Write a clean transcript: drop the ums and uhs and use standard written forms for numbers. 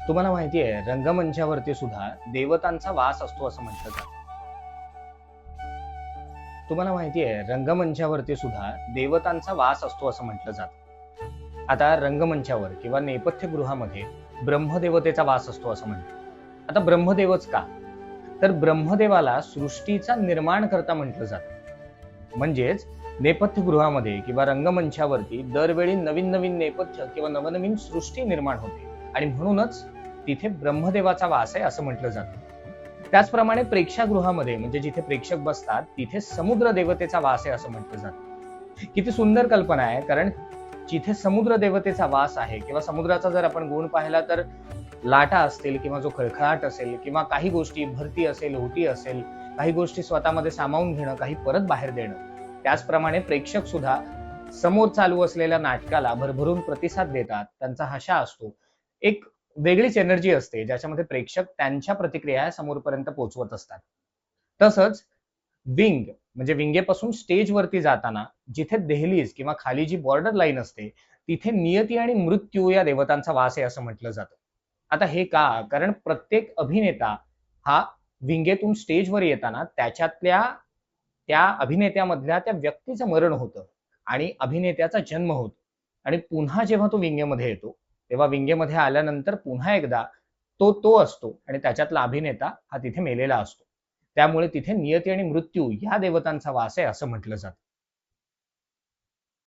तुम्हाला माहिती आहे रंगमंचावरती सुद्धा देवतांचा वास असतो असं म्हटलं जातं. तुम्हाला माहिती आहे रंगमंचावरती सुद्धा देवतांचा वास असतो असं म्हटलं जातं. आता रंगमंचावर किंवा नेपथ्यगृहामध्ये ब्रह्मदेवतेचा वास असतो असं म्हणतात. आता ब्रह्मदेवच का? तर ब्रह्मदेवाला सृष्टीचा निर्माणकर्ता म्हटलं जातं. म्हणजेच नेपथ्यगृहामध्ये किंवा रंगमंचावरती दरवेळी नवीन नवीन नेपथ्य किंवा नवनवीन सृष्टी निर्माण होते आणि म्हणूनच तिथे ब्रह्मदेवाचा वास आहे असं म्हटलं जातं. त्याचप्रमाणे प्रेक्षागृहामध्ये म्हणजे जिथे प्रेक्षक बसतात तिथे समुद्र देवतेचा वास आहे असं म्हटलं जातं. किती सुंदर कल्पना आहे, कारण जिथे समुद्र देवतेचा वास आहे किंवा समुद्राचा जर आपण गुण पाहिला तर लाटा असतील किंवा जो खळखळाट असेल किंवा काही गोष्टी भरती असेल, ओहोटी असेल, काही गोष्टी स्वतःमध्ये सामावून घेणं, काही परत बाहेर देणं. त्याचप्रमाणे प्रेक्षक सुद्धा समोर चालू असलेल्या नाटकाला भरभरून प्रतिसाद देतात. त्यांचा हशा असतो. एक वेगळीच एनर्जी असते ज्याच्यामध्ये प्रेक्षक त्यांच्या प्रतिक्रिया समोरपर्यंत पोहोचवत असतात. तसंच विंग म्हणजे विंगेपासून स्टेजवरती जाताना जिथे देहलीज किंवा खाली जी बॉर्डर लाईन असते तिथे नियती आणि मृत्यू या देवतांचा वास आहे असं म्हटलं जातं. आता हे का? कारण प्रत्येक अभिनेता हा विंगेतून स्टेजवर येताना त्या अभिनेत्यामधल्या त्या व्यक्तीचं मरण होतं आणि अभिनेत्याचा जन्म होतो आणि पुन्हा जेव्हा तो विंगेमध्ये येतो तेव्हा विंगेमध्ये आल्यानंतर पुन्हा एकदा तो असतो आणि त्याच्यातला अभिनेता हा तिथे मेलेला असतो. त्यामुळे तिथे नियती आणि मृत्यू या देवतांचा वास आहे असं म्हटलं जातं.